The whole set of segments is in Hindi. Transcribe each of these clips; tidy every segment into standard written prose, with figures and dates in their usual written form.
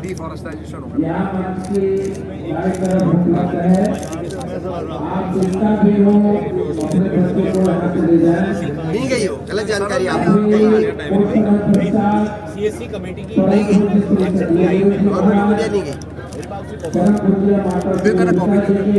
डिफॉरेस्टाइजेशन होगा। नहीं गई हो, गलत जानकारी आप सीएससी कमेटी की नहीं गई, गवर्नमेंट ऑफ इंडिया नहीं गई। दे देना कॉपी दे देना।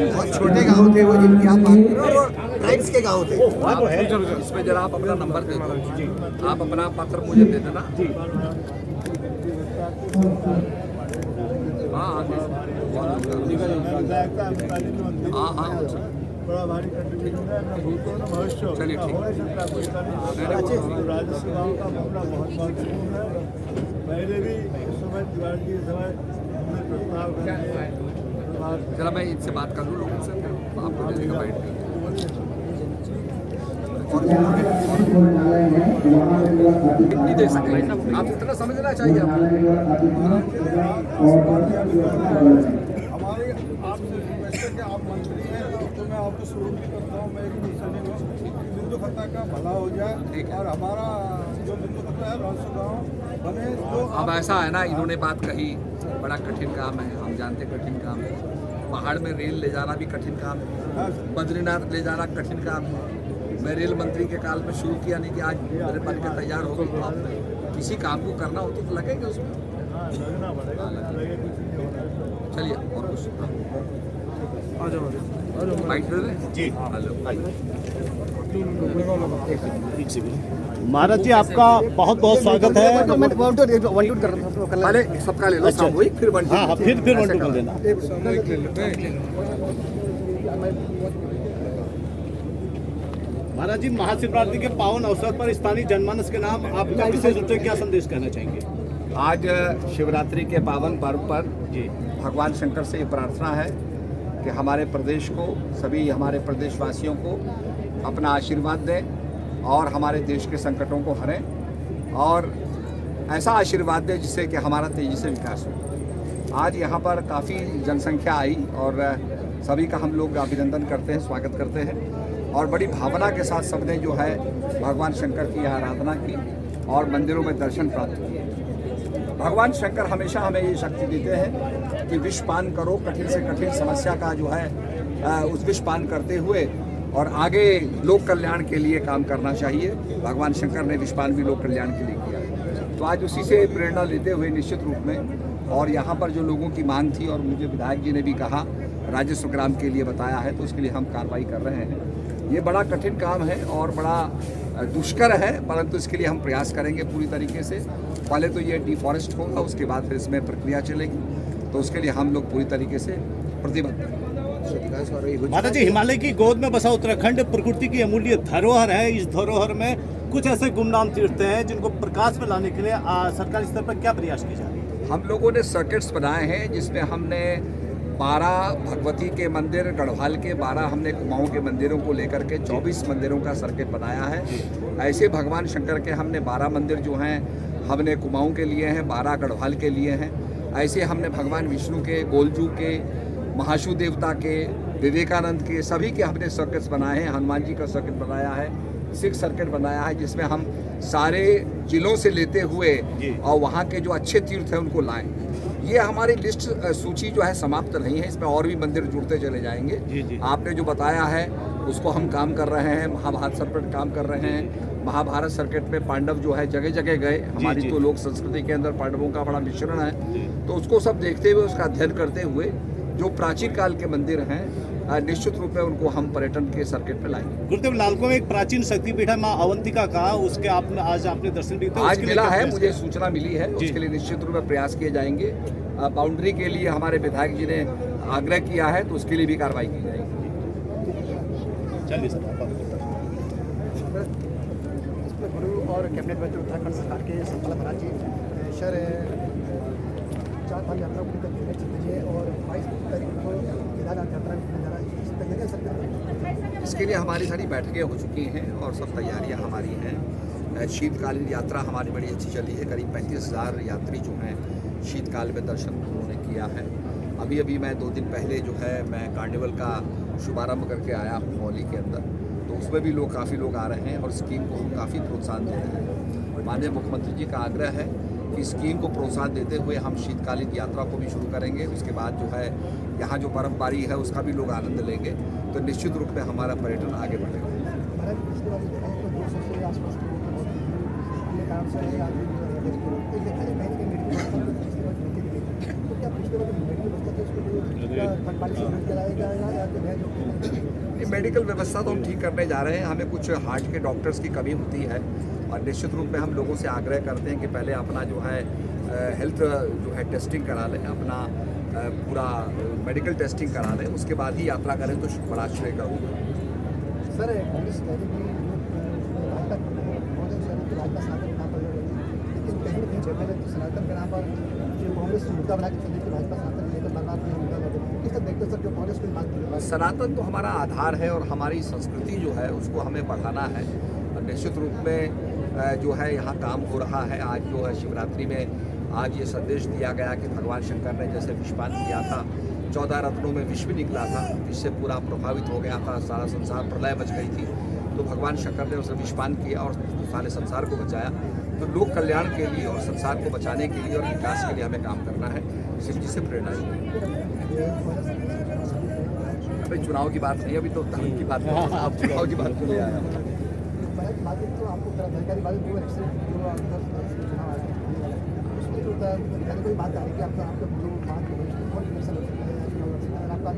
बहुत छोटे गांव थे वो जिनकी आप बात कर रहे हो, ट्राइब्स के गांव थे। इसमें जरा आप अपना नंबर दे दो, आप अपना पत्र मुझे दे देना। हाँ हाँ हाँ बड़ा भारी कंट्रीब्यूशन है, मैं भूलता हूँ ना भविष्य। चलिए ठीक है। राजस्व गाँव का मामला बहुत महत्वपूर्ण है। पहले भी इस समय दिवाली के समय हमने प्रस्ताव करके जरा मैं इनसे बात कर लूँ लोगों से, आपको दे देगा बैठ के। नहीं दे सकते आप, इतना समझना चाहिए आपको। हमारे आपसे रिक्वेस्ट है कि आप मंत्री हैं तो मैं आपको शुरू भी करता हूँ, मैं भी सैनिक हूँ, बिंदु खत्ता का भला हो जाए और हमारा जो बिंदु खत्ता है राजस्व गाँव बने। तो अब ऐसा है ना, इन्होंने बात कही, बड़ा कठिन काम है, हम जानते कठिन काम है। पहाड़ में रेल ले जाना भी कठिन काम है, बद्रीनाथ ले जाना कठिन काम है। मैं रेल मंत्री के काल में शुरू किया, नहीं कि आज मेरे बन के तैयार हो गई। आप किसी काम को करना हो तो लगेगा उसमें, लगना पड़ेगा, लगे कुछ नहीं होना। चलिए और कुछ बाइट दे दें जी। हेलो महाराज जी, आपका बहुत बहुत स्वागत है। पहले सबका ले लो सामूहिक, फिर वन हाँ हाँ, फिर वन टू कर देना। महाराज जी, महाशिवरात्रि के पावन अवसर पर स्थानीय जनमानस के नाम आपका विशेष रूप से क्या संदेश कहना चाहेंगे? आज शिवरात्रि के पावन पर्व पर भगवान शंकर से ये प्रार्थना है कि हमारे प्रदेश को, सभी हमारे प्रदेशवासियों को अपना आशीर्वाद दें और हमारे देश के संकटों को हरें और ऐसा आशीर्वाद दें जिससे कि हमारा तेजी से विकास हो। आज यहाँ पर काफ़ी जनसंख्या आई और सभी का हम लोग अभिनंदन करते हैं, स्वागत करते हैं और बड़ी भावना के साथ सबने जो है भगवान शंकर की आराधना की और मंदिरों में दर्शन प्राप्त किए। भगवान शंकर हमेशा हमें ये शक्ति देते हैं कि विषपान करो, कठिन से कठिन समस्या का जो है उस विषपान करते हुए और आगे लोक कल्याण के लिए काम करना चाहिए। भगवान शंकर ने विषपान भी लोक कल्याण के लिए किया। तो आज उसी से प्रेरणा लेते हुए निश्चित रूप में, और यहाँ पर जो लोगों की मांग थी और मुझे विधायक जी ने भी कहा, राजस्व ग्राम के लिए बताया है, तो उसके लिए हम कार्रवाई कर रहे हैं। ये बड़ा कठिन काम है और बड़ा दुष्कर है, परंतु इसके लिए हम प्रयास करेंगे पूरी तरीके से। पहले तो ये डिफॉरेस्ट होगा, उसके बाद फिर इसमें प्रक्रिया चलेगी, तो उसके लिए हम लोग पूरी तरीके से प्रतिबद्ध हैं। माता जी, हिमालय की गोद में बसा उत्तराखंड प्रकृति की अमूल्य धरोहर है। इस धरोहर में कुछ ऐसे गुमनाम तीर्थ हैं जिनको प्रकाश में लाने के लिए सरकारी स्तर पर क्या प्रयास किए जा रहे हैं? हम लोगों ने सर्किट्स बनाए हैं जिसमें हमने 12 भगवती के मंदिर, गढ़वाल के 12 हमने कुमाऊं के मंदिरों को लेकर के 24 मंदिरों का सर्किट बनाया है। ऐसे भगवान शंकर के हमने 12 मंदिर जो हैं हमने कुमाऊं के लिए हैं, 12 गढ़वाल के लिए हैं। ऐसे हमने भगवान विष्णु के, गोलजू के, महाशु देवता के, विवेकानंद के, सभी के हमने सर्किट्स बनाए हैं। हनुमान जी का सर्किट बनाया है, सिख सर्किट बनाया है, जिसमें हम सारे जिलों से लेते हुए और वहाँ के जो अच्छे तीर्थ हैं उनको लाएं। ये हमारी लिस्ट सूची जो है समाप्त नहीं है, इसमें और भी मंदिर जुड़ते चले जाएंगे। आपने जो बताया है उसको हम काम कर रहे हैं। महाभारत सर्किट काम कर रहे हैं। महाभारत सर्किट में पांडव जो है जगह जगह गए। हमारी तो लोक संस्कृति के अंदर पांडवों का बड़ा मिश्रण है, तो उसको सब देखते हुए, उसका अध्ययन करते हुए जो प्राचीन काल के मंदिर हैं निश्चित रूप में उनको हम पर्यटन के सर्किट में लाएंगे। गुरुदेव लालको में एक प्राचीन शक्तिपीठ है माँ अवंतिका का, उसके आज आपने दर्शन भी आज मिला है, मुझे सूचना मिली है, उसके लिए निश्चित रूप में प्रयास किए जाएंगे। बाउंड्री के लिए हमारे विधायक जी ने आग्रह किया है, तो उसके लिए भी कार्रवाई की जाएगी। चलिए सर। और कैबिनेट मंत्री उत्तराखंड सरकार के संचालक राज्य शहर 4 यात्रा को और 22 तारीख को केदारनाथ यात्रा इसके लिए हमारी सारी बैठकें हो चुकी हैं और सब तैयारियां हमारी हैं। शीतकालीन यात्रा हमारी बड़ी अच्छी चली है। करीब 35,000 यात्री जो हैं शीतकाल में दर्शन उन्होंने किया है। अभी अभी मैं 2 दिन पहले जो है मैं कार्निवल का शुभारंभ करके आया हूँ मौली के अंदर, तो उसमें भी काफ़ी लोग आ रहे हैं और स्कीम को हम काफ़ी प्रोत्साहन दे रहे हैं। माननीय मुख्यमंत्री जी का आग्रह है कि स्कीम को प्रोत्साहन देते हुए हम शीतकालीन यात्रा को भी शुरू करेंगे। उसके बाद जो है यहाँ जो बर्फबारी है उसका भी लोग आनंद लेंगे, तो निश्चित रूप में हमारा पर्यटन आगे बढ़ेगा। महाराज इसके बाद देखा जाए तो 200 से आसपास के लोग बहुत अपने काम से आए आदमी तो देखा जाए कहीं ना कहीं मेडिकल तो क्या पिछले बार मेडिकल व्यवस्था थी उसको थर्ड पार्टी से बिल्ड कराया जाएगा या जो है जो मेडिकल व्यवस्था तो हम ठीक करने जा रहे हैं। हमें कुछ हार्ट के डॉक्टर्स की कमी होती है और निश्चित रूप में हम लोगों से आग्रह करते हैं कि पहले अपना जो है हेल्थ जो है टेस्टिंग करा लें, अपना पूरा मेडिकल टेस्टिंग करा लें, उसके बाद ही यात्रा करें तो बड़ा श्रेय करूँगा। सर कांग्रेस कह रही कि भाजपा बहुत शहरों की भाजपा सनातन के नाम पर लड़ रही है, लेकिन कहीं ना कहीं जगह है सनातन के नाम पर जो कांग्रेस मुद्दा बना के चल रही है भाजपा सनातन लेकर बर्बाद नहीं मुद्दा लड़ रही है, किस तरह देखते सर जो कांग्रेस को मांग की सनातन तो हमारा आधार है और हमारी संस्कृति जो है उसको हमें बढ़ाना है और निश्चित रूप में जो है यहाँ काम हो रहा है। आज जो है शिवरात्रि में आज ये संदेश दिया गया कि भगवान शंकर ने जैसे विषपान किया था, 14 रत्नों में विष भी निकला था, जिससे पूरा प्रभावित हो गया था, सारा संसार प्रलय मच गई थी, तो भगवान शंकर ने उसे विषपान किया और सारे संसार को बचाया। तो लोक कल्याण के लिए और संसार को बचाने के लिए और विकास के लिए हमें काम करना है। शिव जी से प्रेरणा ली। अभी चुनाव की बात नहीं, अभी तो धर्म की बात है। आप चुनाव की बात को ले आया। तो आपको सरकारी बात जो चुनाव आया उसमें जो कोई बात आ रही है कि आपका जो बात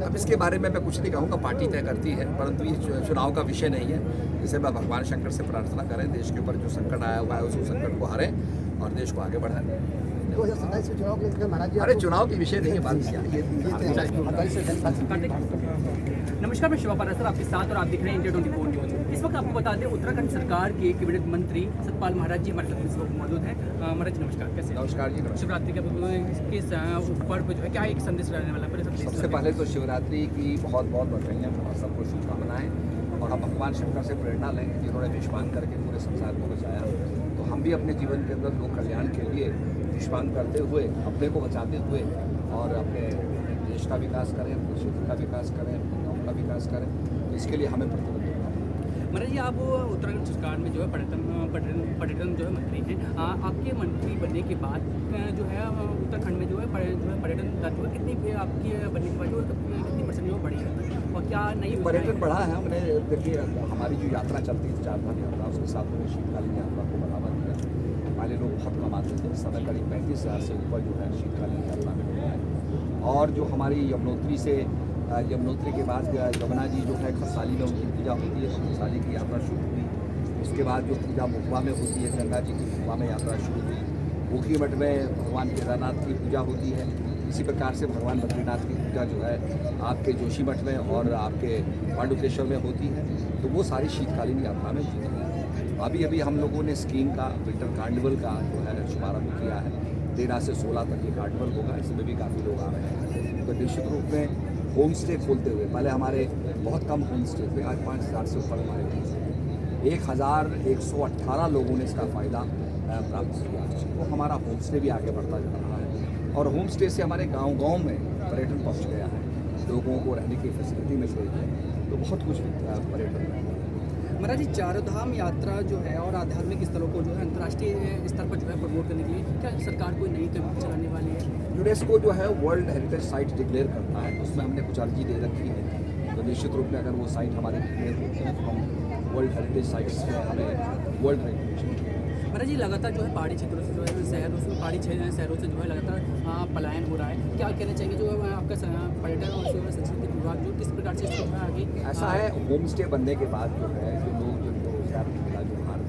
अब इसके बारे में मैं कुछ नहीं कहूँगा, पार्टी तय करती है, परंतु ये चुनाव का विषय नहीं है। इसे मैं भगवान शंकर से प्रार्थना करें, देश के ऊपर जो संकट आया हुआ है उस संकट को हारें और देश को आगे बढ़ाएं। 2027 के चुनाव के लिए महाराज जी अरे चुनाव के विषय नहीं है बात। नमस्कार, मैं शिवा पारा सर आपके साथ और आप देख रहे हैं इंडिया 24 न्यूज। इस वक्त आपको बता दें उत्तराखंड सरकार के कैबिनेट मंत्री सतपाल महाराज जी हमारे साथ इस वक्त मौजूद हैं। महाराज जी नमस्कार, कैसे? नमस्कार जी, नमस्कार। शिवरात्रि के ऊपर जो है क्या एक संदेश रहने वाला है? सबसे पहले तो शिवरात्रि की बहुत बहुत बधाइयाँ और सबको शुभकामनाएं और हम भगवान शंकर से प्रेरणा लें जिन्होंने विषपान करके पूरे संसार को बचाया। तो हम भी अपने जीवन के अंदर लोक कल्याण के लिए विषपान करते हुए अपने को बचाते हुए और अपने देश का विकास करें, अपने क्षेत्र का विकास करें, अपने गाँव का विकास करें, तो इसके लिए हमें प्रतिबद्ध होना है। महाराज जी आप उत्तराखंड सरकार में जो है पर्यटन जो है मंत्री हैं, आपके मंत्री बनने के बाद जो है उत्तराखंड में जो है पर्यटन दर जो है कितनी आपकी बनने के बाद जो कितनी % जो बढ़ी है और क्या नई पर्यटन बढ़ा है? हमने देखिए हमारी जो यात्रा चलती थी 4 धाम यात्रा, उसके साथ में शीतकालीन यात्रा को बढ़ावा दिया। पहले लोग बहुत कम आते थे, समय करीब 35,000 से ऊपर जो है शीतकालीन यात्रा में हो है। और जो हमारी यमुनोत्री के बाद यमुना जी जो है खरसाली में उनकी पूजा होती है, तो खरसाली की यात्रा शुरू हुई। उसके बाद जो पूजा मुखवा में होती है, गंगा जी की मुखवा में यात्रा शुरू हुई। ऊखी मठ में भगवान केदारनाथ की पूजा होती है। इसी प्रकार से भगवान बद्रीनाथ की पूजा जो है आपके जोशी मठ में और आपके पांडुकेश्वर में होती है। तो वो सारी शीतकालीन यात्रा में होती है। अभी अभी हम लोगों ने स्कीइंग का विंटर कार्निवल का जो है शुभारंभ किया है। 13 से 16 तक ये कार्निवल होगा, इसमें भी काफ़ी लोग आ रहे हैं। तो निश्चित रूप में होम स्टे खोलते हुए, पहले हमारे बहुत कम होम स्टे थे, आज 5,000 से ऊपर हमारे होम स्टे, 1,118 लोगों ने इसका फ़ायदा प्राप्त किया। तो हमारा होम स्टे भी आगे बढ़ता जा रहा है और होम स्टे से हमारे गांव-गांव में पर्यटन पहुंच गया है, लोगों को रहने की फैसिलिटी मिल रही है। तो बहुत कुछ पर्यटन है। महाराज जी चारों धाम यात्रा जो है और आध्यात्मिक स्थलों को जो है अंतर्राष्ट्रीय स्तर पर जो है प्रमोट करने के लिए क्या सरकार कोई नई कदम चलाने वाली है? यूनेस्को जो है वर्ल्ड हेरिटेज साइट डिक्लेयर करता है, उसमें हमने कुछ अर्जी दे रखी है। तो निश्चित रूप में अगर वो साइट हमारी डिक्लेयर होती है तो हम वर्ल्ड हेरिटेज साइट्स में हमें वर्ल्ड रेगुलेशन। महाराज जी लगातार जो है पहाड़ी क्षेत्रों से जो है शहरों से पहाड़ी शहरों से जो है लगातार पलायन हो रहा है, क्या कहना चाहिए जो आपका पर्यटन और संस्कृति विभाग जो किस प्रकार से इसको आगे? ऐसा है, होम स्टे बनने के बाद जो है जो लोग जिनको रोजगार मिला जो बाहर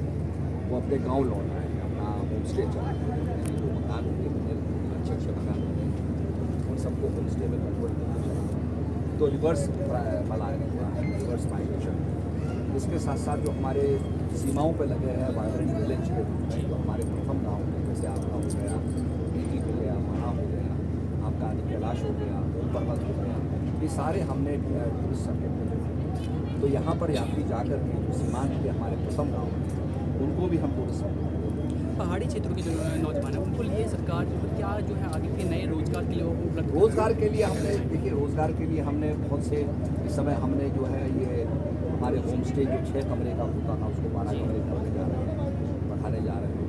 वो अपने गांव लौट रहे हैं, अपना होम स्टे चला रहे हैं। जो मकान होते हैं अच्छे मकान होते हैं और सबको होम स्टे में कन्वर्ट करना चाहिए। तो रिवर्स पलायन हुआ है, रिवर्स माइग्रेशन। इसके साथ साथ जो हमारे सीमाओं पर लगे हैं वाइब्रेंट विलेज के रूप में, जो हमारे प्रथम गाँव हैं, जैसे आपका हो गया, बीटी हो गया, महा हो गया, आपका कैलाश हो गया, पर्वत हो गया, ये सारे हमने टूरिस्ट सर्किट में जोड़े। तो यहाँ पर यात्री जाकर के जो सीमांत के हमारे प्रथम गाँव हैं उनको भी हम टूरिस्ट सर्किट में। पहाड़ी क्षेत्रों के जो नौजवान हैं उनको लिए सरकार जो है क्या जो है आगे के नए रोजगार के लिए उपलब्ध रोजगार के लिए हमने देखिए रोजगार के लिए हमने बहुत से इस समय हमने जो है ये हमारे होम स्टे जो 6 कमरे का होता था उसको 12 कमरे करने जा रहे हैं, बढ़ाने जा रहे हैं।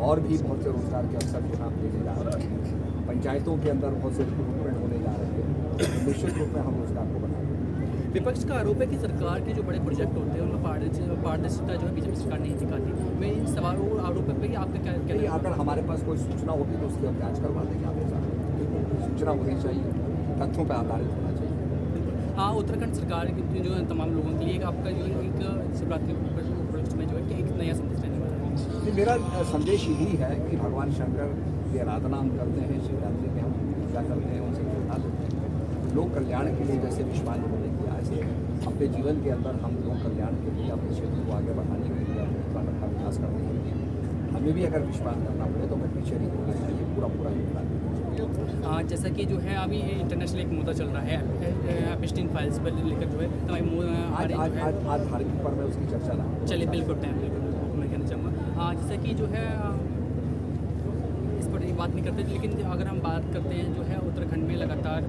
और भी बहुत से रोजगार के अवसर जो है हम देने जा रहे हैं। पंचायतों के अंदर बहुत से रिक्रूटमेंट होने जा रहे हैं। निश्चित रूप में हम रोजगार को बढ़ाएंगे। विपक्ष का आरोप है कि सरकार के जो बड़े प्रोजेक्ट होते हैं उनमें पारदर्शिता जो है बीजेपी सरकार नहीं दिखाती। मैं इन सवालों और आरोपों पर आपका क्या नहीं, अगर हमारे पास कोई सूचना होगी तो उसकी हम जाँच करवा देंगे आपके साथ। सूचना होनी चाहिए, तथ्यों पर आधारित होना चाहिए। हाँ, उत्तराखंड सरकार के जो है तमाम लोगों के लिए आपका जो एक शिवरात्रि उपलक्ष्य में जो है कि एक नया संदेश रहने वाला है। नहीं, मेरा संदेश यही है कि भगवान शंकर की आराधना हम करते हैं, शिवरात्रि में हम पूजा करते हैं, उनसे जुड़ा लेते हैं। लोक कल्याण के लिए जैसे विश्वामित्र ने किया, ऐसे अपने जीवन के अंदर हम लोक कल्याण के लिए अपने क्षेत्र को आगे बढ़ाने के लिए अपने उत्तराखंड का विकास करने के लिए हमें भी अगर विश्वास करना पड़े तो हमें पीछे नहीं होना चाहिए, पूरा योगदान देना चाहिए। जैसा कि जो है अभी इंटरनेशनल एक मुद्दा चल रहा है एपिस्टीन फाइल्स पर लेकर जो है आज धार्मिक पर मैं उसकी चर्चा ना चलिए बिल्कुल मैं कहना चाहूँगा जैसा कि जो है इस पर ये बात नहीं करते, लेकिन अगर हम बात करते हैं जो है उत्तराखंड में लगातार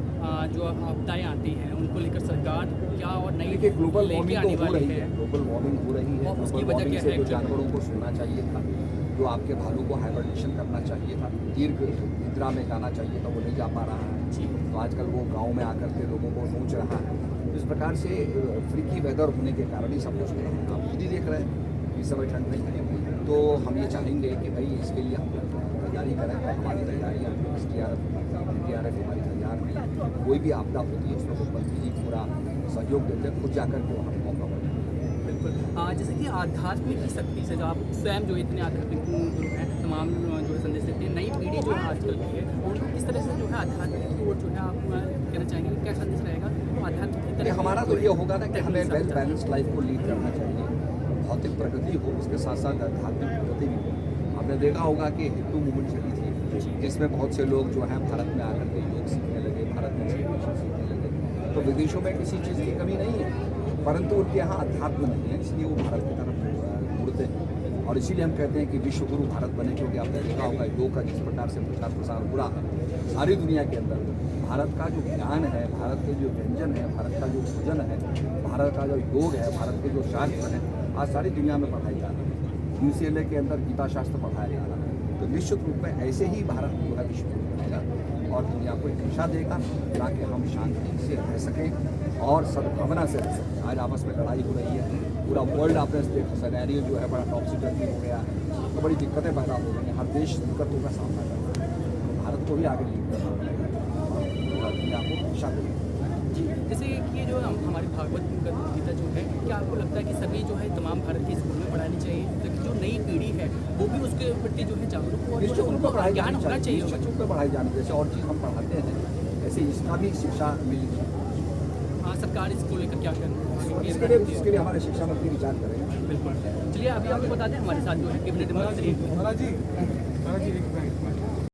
जो आपदाएं आती हैं उनको लेकर सरकार क्या और नई देखिए ग्लोबल लेके वार्मिंग आने तो हो वाली रही है, ग्लोबल वार्मिंग हो रही है। और उसकी ग्लोबल वजह वार्मिंग क्या से है? जो जानवरों को सुनना चाहिए था, जो आपके भालू को हाइबरनेशन करना चाहिए था, दीर्घ निद्रा में जाना चाहिए था, वो नहीं जा पा रहा है। जी। तो आजकल वो गांव में आकर के लोगों को नोच रहा है। इस प्रकार से फ्रीकी वेदर होने के कारण ही सब कुछ हो रहा है। आप खुद ही देख रहे हैं इस समय ठंड नहीं है, तो हम ये चाहेंगे कि भाई इसके लिए हम तैयारी करें। हमारी तैयारियाँ NDRF हमारी तैयार है। कोई भी आपदा होती है उसमें मुख्यमंत्री जी पूरा सहयोग देते हैं, खुद जाकर के वहाँ मौका बढ़ता है। बिल्कुल जैसे कि आध्यात्मिक की शक्ति से जो आप स्वयं जो इतने आध्यात्मिक ग्रुप हैं तमाम जो है संदेश देते हैं, नई पीढ़ी जो है आजकल की है उनको किस तरह से जो है आध्यात्मिक की ओर जो है आप कहना चाहेंगे क्या संदेश रहेगा तो आध्यात्मिक की तरह हमारा तो ये होगा ना कि हमें वेल बैलेंस्ड लाइफ को लीड करना चाहिए। भौतिक प्रगति हो, उसके साथ साथ आध्यात्मिक प्रगति भी हो। आपने देखा होगा कि हिंदू मूवमेंट चली थी जिसमें बहुत से लोग जो हैं भारत में आकर के योग सीखने लगे, भारत में मेडिटेशन सीखने लगे। तो विदेशों में किसी चीज़ की कमी नहीं है, परंतु उनके यहाँ अध्यात्म नहीं है, इसलिए वो भारत की तरफ मुड़ते हैं। और इसीलिए हम कहते हैं कि विश्व गुरु भारत बने, क्योंकि आपने देखा होगा योग का जिस प्रकार से प्रचार प्रसार हो रहा है सारी दुनिया के अंदर, भारत का जो ज्ञान है, भारत के जो व्यंजन है, भारत का जो भोजन है, भारत का जो योग है, भारत के जो शास्त्र हैं, आज सारी दुनिया में पढ़ाई जा रही है। UCLA के अंदर गीता शास्त्र पढ़ाया जा रहा है। तो निश्चित रूप में ऐसे ही भारत जो है विश्व गुरु बनेगा और दुनिया को एक दिशा देगा ताकि हम शांति से रह सकें और सद्भावना से रह सकें। आज आपस में लड़ाई हो रही है, पूरा वर्ल्ड आपने देखा सिनेरियो जो है बड़ा टॉप सिक्योरिटी हो गया है, तो बड़ी दिक्कतें पैदा हो रही हैं। हर देश दिक्कतों का सामना कर रहा है, तो भारत को भी आगे लीड करना पड़ेगा और दुनिया को दिशा देना। जैसे कि ये जो हमारी भागवत गीता जो है, क्या आपको लगता है कि सभी जो है तमाम भारत के स्कूल में पढ़ानी चाहिए ताकि जो नई पीढ़ी है वो भी उसके प्रति जो है जागरूक हो और जो उनको ज्ञान होना चाहिए बच्चों को पढ़ाई जानी, जैसे और चीज़ हम पढ़ाते हैं ऐसे इसका भी शिक्षा मिलनी चाहिए। हाँ, सरकार इसको लेकर क्या करना इसके लिए हमारे शिक्षा मंत्री विचार करेंगे। बिल्कुल। चलिए अभी आपको बता दें हमारे साथ जो है कैबिनेट मंत्री महाराज जी एक मिनट।